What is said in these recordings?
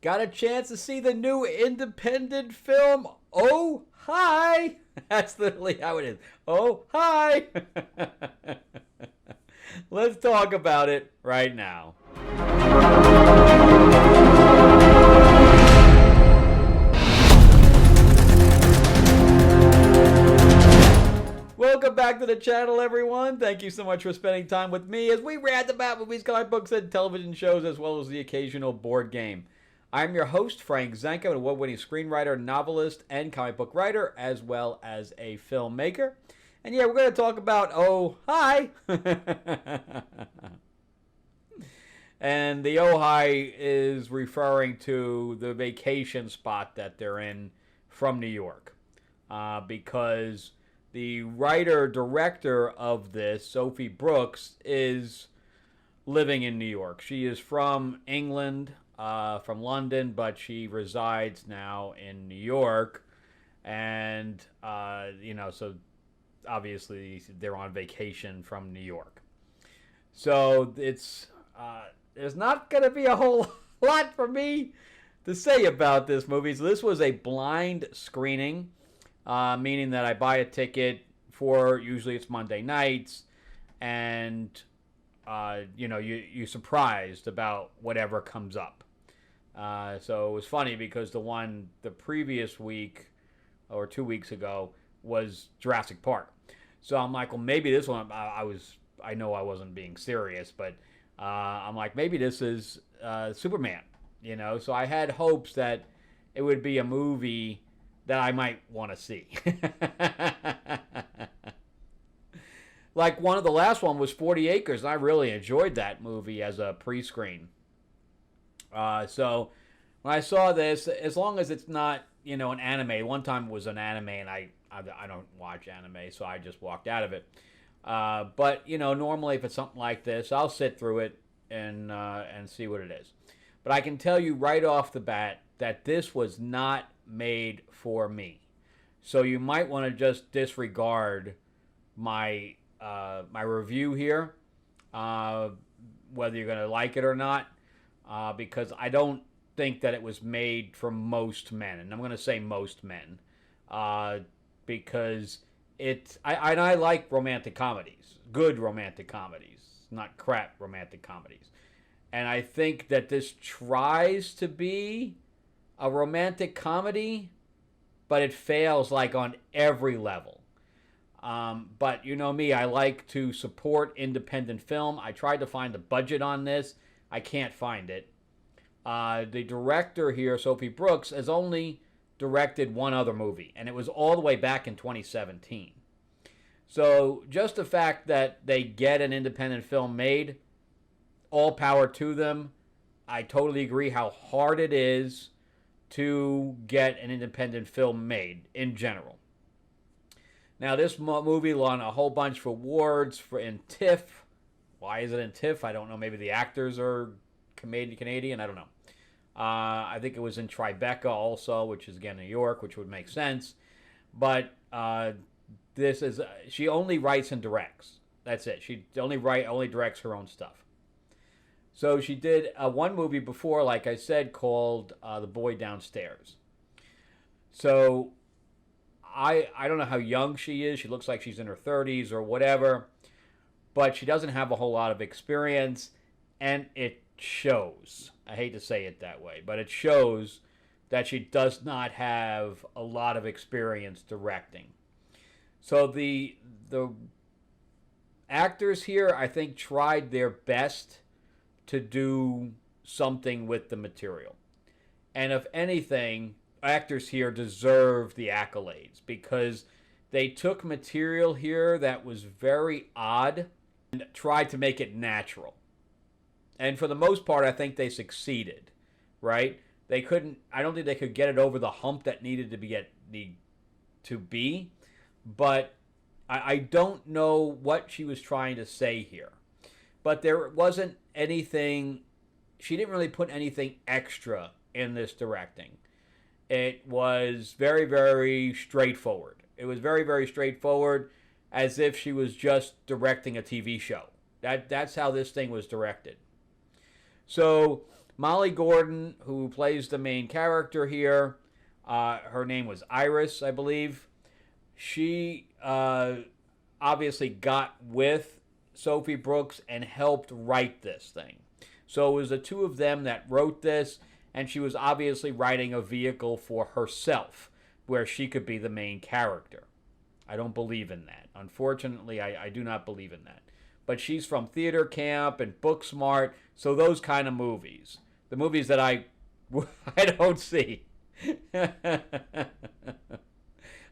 got a chance to see the new independent film, Oh, Hi. That's literally how it is. Oh, hi. Let's talk about it right now. Welcome back to the channel, everyone. Thank you so much for spending time with me as we rant about movies, comic books, and television shows, as well as the occasional board game. I'm your host, Frank Zanko, an award-winning screenwriter, novelist, and comic book writer, as well as a filmmaker. And yeah, we're going to talk about Oh, Hi. And the Oh, Hi is referring to the vacation spot that they're in from New York. Because the writer-director of this, Sophie Brooks, is living in New York. She is from England, from London, but she resides now in New York. And, so obviously they're on vacation from New York. So it's there's not going to be a whole lot for me to say about this movie. So this was a blind screening. Meaning that I buy a ticket for, usually it's Monday nights, and, you're surprised about whatever comes up. So it was funny because the previous week, or 2 weeks ago, was Jurassic Park. So I'm like, well, maybe this one, I know I wasn't being serious, but I'm like, maybe this is Superman, So I had hopes that it would be a movie that I might want to see. Like the last one was 40 Acres, and I really enjoyed that movie as a pre-screen. So when I saw this, as long as it's not, an anime. One time it was an anime, and I don't watch anime, so I just walked out of it. But, normally if it's something like this, I'll sit through it and see what it is. But I can tell you right off the bat that this was not made for me. So you might want to just disregard my my review here, whether you're going to like it or not, because I don't think that it was made for most men. And I'm going to say most men, because I like romantic comedies, good romantic comedies, not crap romantic comedies. And I think that this tries to be a romantic comedy, but it fails on every level. But you know me, I like to support independent film. I tried to find the budget on this. I can't find it. The director here, Sophie Brooks, has only directed one other movie, and it was all the way back in 2017. So just the fact that they get an independent film made, all power to them. I totally agree how hard it is to get an independent film made in general. Now, this movie won a whole bunch of awards in TIFF. Why is it in TIFF? I don't know. Maybe the actors are Canadian. I don't know. I think it was in Tribeca also, which is, again, New York, which would make sense. But she only writes and directs. That's it. She only directs her own stuff. So she did one movie before, like I said, called The Boy Downstairs. So I don't know how young she is. She looks like she's in her 30s or whatever. But she doesn't have a whole lot of experience. And it shows. I hate to say it that way. But it shows that she does not have a lot of experience directing. So the actors here, I think, tried their best to do something with the material. And if anything, actors here deserve the accolades because they took material here that was very odd and tried to make it natural. And for the most part, I think they succeeded, right? I don't think they could get it over the hump that needed to be, but I don't know what she was trying to say here. But there wasn't anything, she didn't really put anything extra in this directing. It was very, very straightforward. It was very, very straightforward, as if she was just directing a TV show. That's how this thing was directed. So Molly Gordon, who plays the main character here, her name was Iris, I believe. She obviously got with Sophie Brooks and helped write this thing. So it was the two of them that wrote this, and she was obviously writing a vehicle for herself where she could be the main character. I don't believe in that. Unfortunately, I do not believe in that. But she's from theater camp and Booksmart, so those kind of movies. The movies that I don't see. I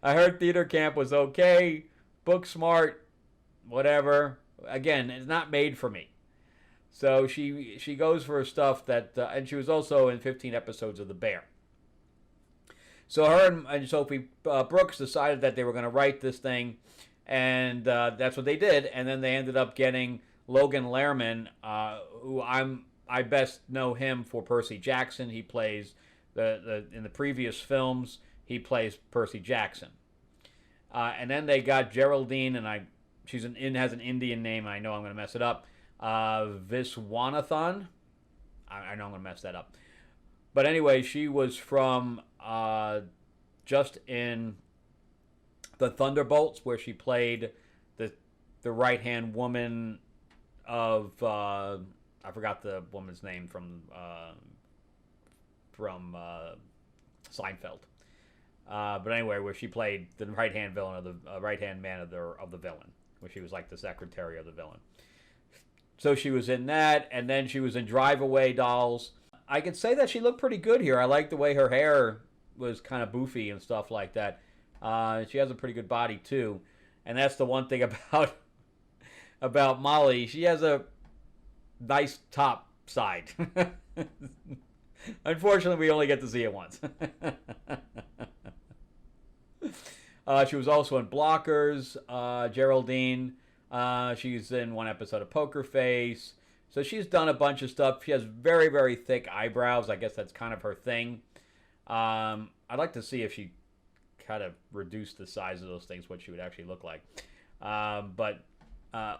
heard theater camp was okay. Booksmart, whatever. Again, it's not made for me. So she goes for stuff that, and she was also in 15 episodes of The Bear. So her and Sophie Brooks decided that they were going to write this thing, and that's what they did. And then they ended up getting Logan Lerman, who I best know him for Percy Jackson. He plays in the previous films. He plays Percy Jackson. And then they got Geraldine, and she has an Indian name. I know I'm going to mess it up. Viswanathan. I know I'm going to mess that up. But anyway, she was from just in the Thunderbolts, where she played the right-hand woman of I forgot the woman's name from Seinfeld. But anyway, where she played the right-hand villain of the right-hand man of the villain, where she was like the secretary of the villain. So she was in that, and then she was in Drive Away Dolls. I could say that she looked pretty good here. I like the way her hair was kind of boofy and stuff like that. She has a pretty good body too, and that's the one thing about Molly. She has a nice top side. Unfortunately, we only get to see it once. She was also in Blockers, Geraldine. She's in one episode of Poker Face. So she's done a bunch of stuff. She has very, very thick eyebrows. I guess that's kind of her thing. I'd like to see if she kind of reduced the size of those things, what she would actually look like. But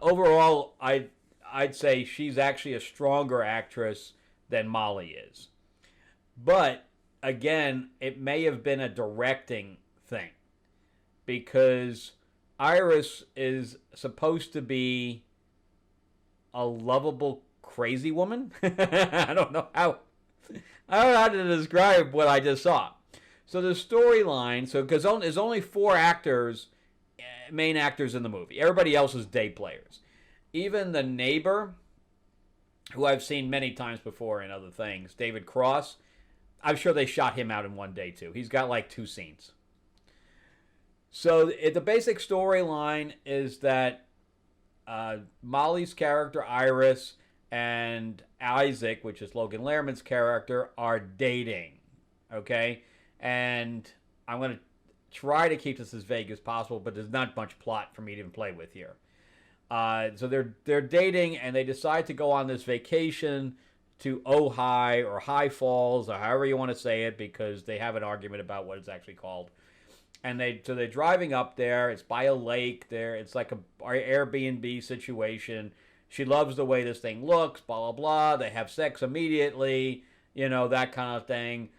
overall, I'd say she's actually a stronger actress than Molly is. But again, it may have been a directing thing, because Iris is supposed to be a lovable, crazy woman. I don't know how to describe what I just saw. So the storyline, because there's only 4 actors, main actors in the movie. Everybody else is day players. Even the neighbor, who I've seen many times before in other things, David Cross, I'm sure they shot him out in one day too. He's got like 2 scenes. So the basic storyline is that Molly's character, Iris, and Isaac, which is Logan Lerman's character, are dating. Okay? And I'm going to try to keep this as vague as possible, but there's not much plot for me to even play with here. So they're dating, and they decide to go on this vacation to Ojai or High Falls, or however you want to say it, because they have an argument about what it's actually called. And they're driving up there. It's by a lake there. It's like a Airbnb situation. She loves the way this thing looks, blah, blah, blah. They have sex immediately, that kind of thing,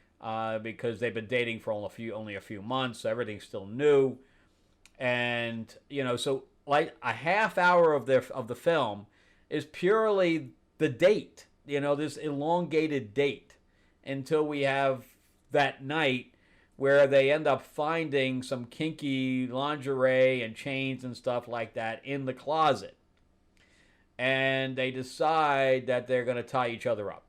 because they've been dating for only a few months, so everything's still new. And, so like a half hour of the film is purely the date, this elongated date, until we have that night where they end up finding some kinky lingerie and chains and stuff like that in the closet. And they decide that they're going to tie each other up.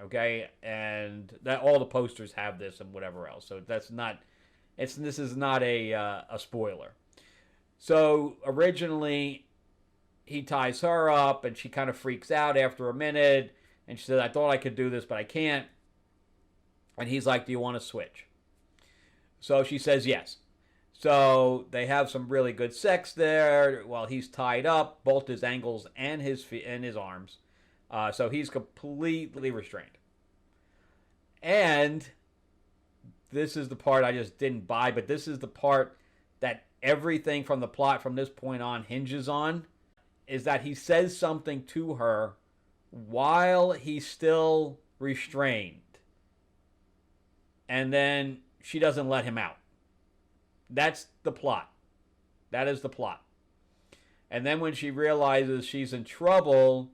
Okay? And that all the posters have this and whatever else. So this is not a spoiler. So originally, he ties her up, and she kind of freaks out after a minute. And she says, I thought I could do this, but I can't. And he's like, do you want to switch? So she says yes. So they have some really good sex there while he's tied up, both his ankles and his feet and his arms. So he's completely restrained. And this is the part I just didn't buy, but this is the part that everything from the plot from this point on hinges on, is that he says something to her while he's still restrained. And then she doesn't let him out. That's the plot. That is the plot. And then when she realizes she's in trouble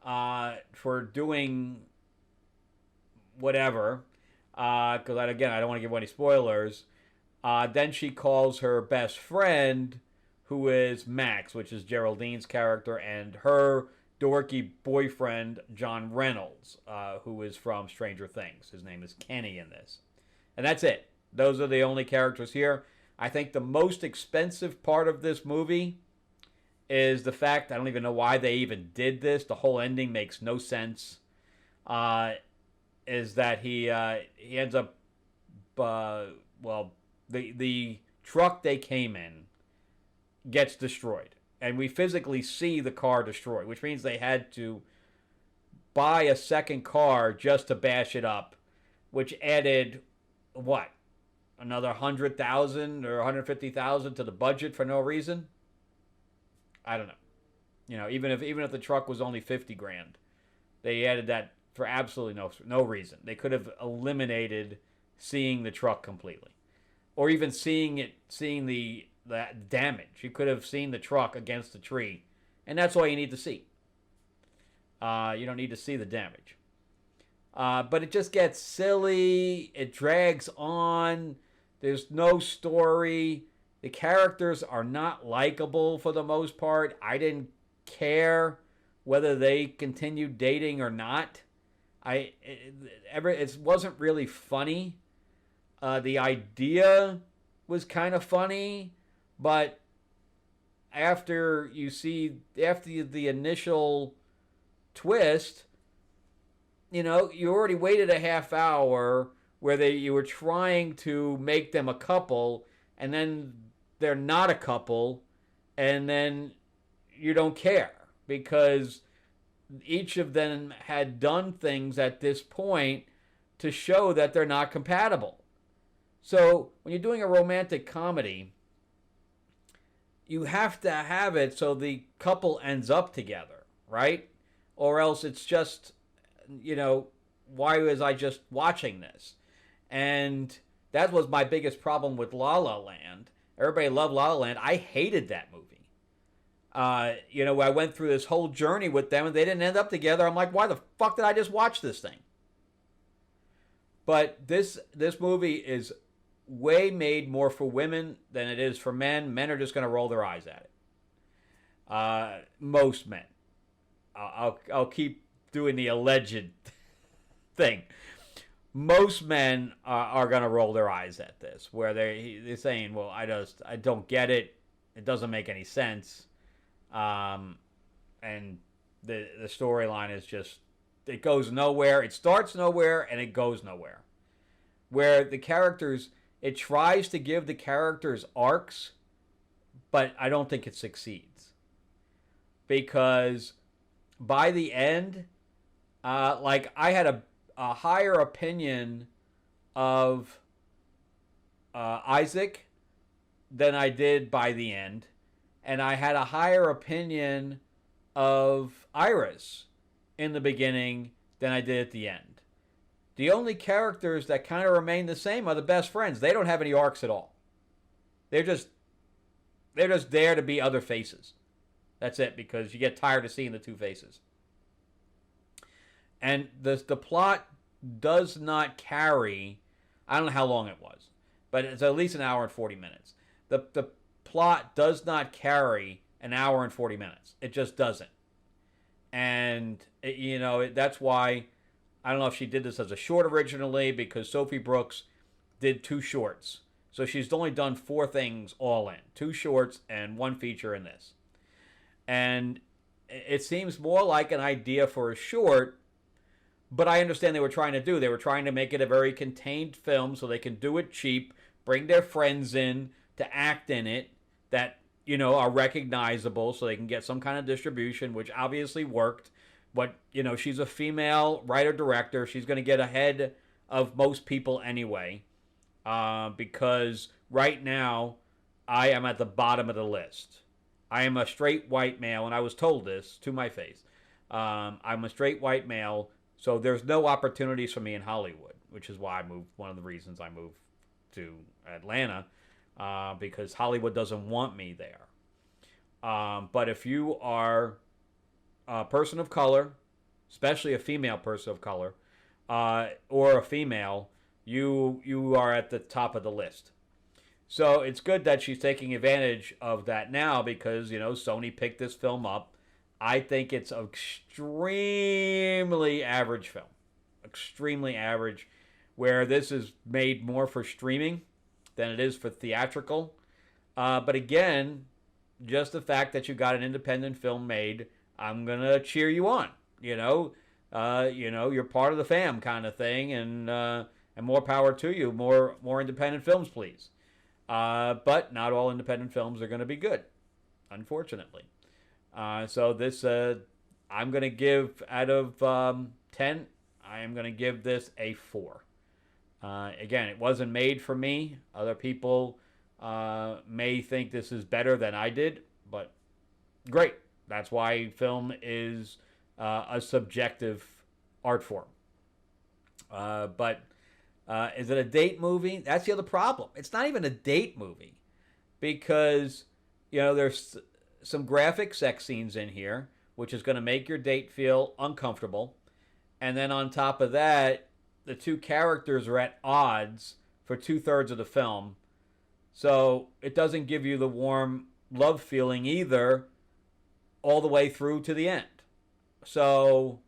for doing whatever, because again, I don't want to give any spoilers, then she calls her best friend, who is Max, which is Geraldine's character, and her dorky boyfriend, John Reynolds, who is from Stranger Things. His name is Kenny in this. And that's it. Those are the only characters here. I think the most expensive part of this movie is the fact, I don't even know why they even did this. The whole ending makes no sense. Is that he ends up, the truck they came in gets destroyed. And we physically see the car destroyed, which means they had to buy a second car just to bash it up, which added, what, another 100,000 or 150,000 to the budget for no reason? I don't know. You know, even if the truck was only 50 grand, they added that for absolutely no reason. They could have eliminated seeing the truck completely, or even seeing the damage. You could have seen the truck against the tree, and that's all you need to see. You don't need to see the damage. But it just gets silly. It drags on. There's no story. The characters are not likable for the most part. I didn't care whether they continued dating or not. It wasn't really funny. The idea was kind of funny, but after the initial twist, you know, you already waited a half hour where you were trying to make them a couple, and then they're not a couple, and then you don't care because each of them had done things at this point to show that they're not compatible. So when you're doing a romantic comedy, you have to have it so the couple ends up together, right? Or else it's just, you know, why was I just watching this? And that was my biggest problem with La La Land. Everybody loved La La Land. I hated that movie. You know, I went through this whole journey with them and they didn't end up together. I'm like, why the fuck did I just watch this thing? But this movie is way made more for women than it is for men. Men are just going to roll their eyes at it. Most men. I'll keep doing the alleged thing. Most men are going to roll their eyes at this, where they're saying, well, I don't get it. It doesn't make any sense. And the storyline is just, it goes nowhere. It starts nowhere and it goes nowhere. Where the characters, it tries to give the characters arcs, but I don't think it succeeds. Because by the end, like I had a higher opinion of Isaac than I did by the end. And I had a higher opinion of Iris in the beginning than I did at the end. The only characters that kind of remain the same are the best friends. They don't have any arcs at all. They're just there to be other faces. That's it, because you get tired of seeing the two faces. And the plot does not carry, I don't know how long it was, but it's at least an hour and 40 minutes. The plot does not carry an hour and 40 minutes. It just doesn't. And, that's why, I don't know if she did this as a short originally, because Sophie Brooks did 2 shorts. So she's only done 4 things all in. 2 shorts and 1 feature in this. And it seems more like an idea for a short, but I understand they were trying to make it a very contained film so they can do it cheap, bring their friends in to act in it that, are recognizable so they can get some kind of distribution, which obviously worked. But, she's a female writer-director. She's going to get ahead of most people anyway, because right now I am at the bottom of the list. I am a straight white male, and I was told this to my face. I'm a straight white male, So there's no opportunities for me in Hollywood, which is why I moved. One of the reasons I moved to Atlanta, because Hollywood doesn't want me there. But if you are a person of color, especially a female person of color, or a female, you are at the top of the list. So it's good that she's taking advantage of that now because, Sony picked this film up. I think it's an extremely average film. Extremely average, where this is made more for streaming than it is for theatrical. But again, just the fact that you got an independent film made, I'm going to cheer you on. You're part of the fam kind of thing, and more power to you. More independent films, please. But not all independent films are going to be good, unfortunately. So this, I'm going to give out of 10, I am going to give this a 4. Again, it wasn't made for me. Other people may think this is better than I did, but great. That's why film is a subjective art form. But is it a date movie? That's the other problem. It's not even a date movie because, there's some graphic sex scenes in here, which is going to make your date feel uncomfortable. And then on top of that, the two characters are at odds for 2/3 of the film. So it doesn't give you the warm love feeling either all the way through to the end. So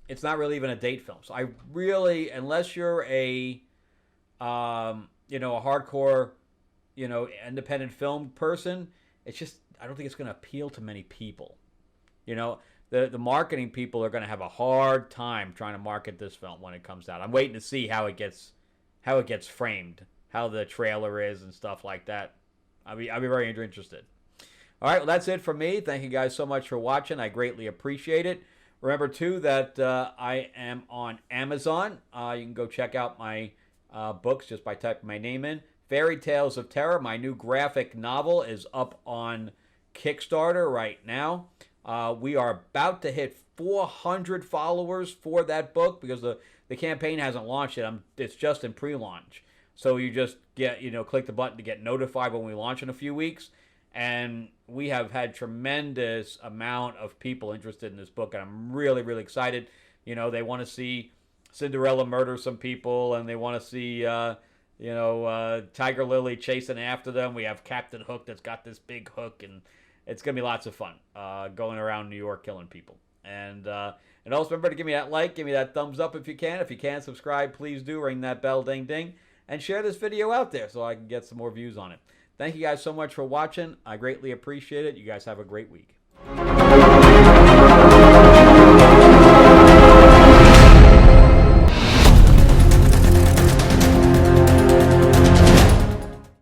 it's not really even a date film. So I really, unless you're a hardcore, independent film person, it's just, I don't think it's going to appeal to many people. The marketing people are going to have a hard time trying to market this film when it comes out. I'm waiting to see how it gets framed, how the trailer is and stuff like that. I'll be very interested. All right, well, that's it for me. Thank you guys so much for watching. I greatly appreciate it. Remember, too, that I am on Amazon. You can go check out my books just by typing my name in. Fairy Tales of Terror, my new graphic novel, is up on Kickstarter right now. We are about to hit 400 followers for that book because the campaign hasn't launched yet. It's just in pre-launch. So you just get, click the button to get notified when we launch in a few weeks. And we have had tremendous amount of people interested in this book, and I'm really, really excited. They want to see Cinderella murder some people, and they want to see, Tiger Lily chasing after them. We have Captain Hook that's got this big hook, and it's going to be lots of fun going around New York killing people. And also remember to give me that like, give me that thumbs up if you can. If you can't subscribe, please do. Ring that bell, ding, ding. And share this video out there so I can get some more views on it. Thank you guys so much for watching. I greatly appreciate it. You guys have a great week.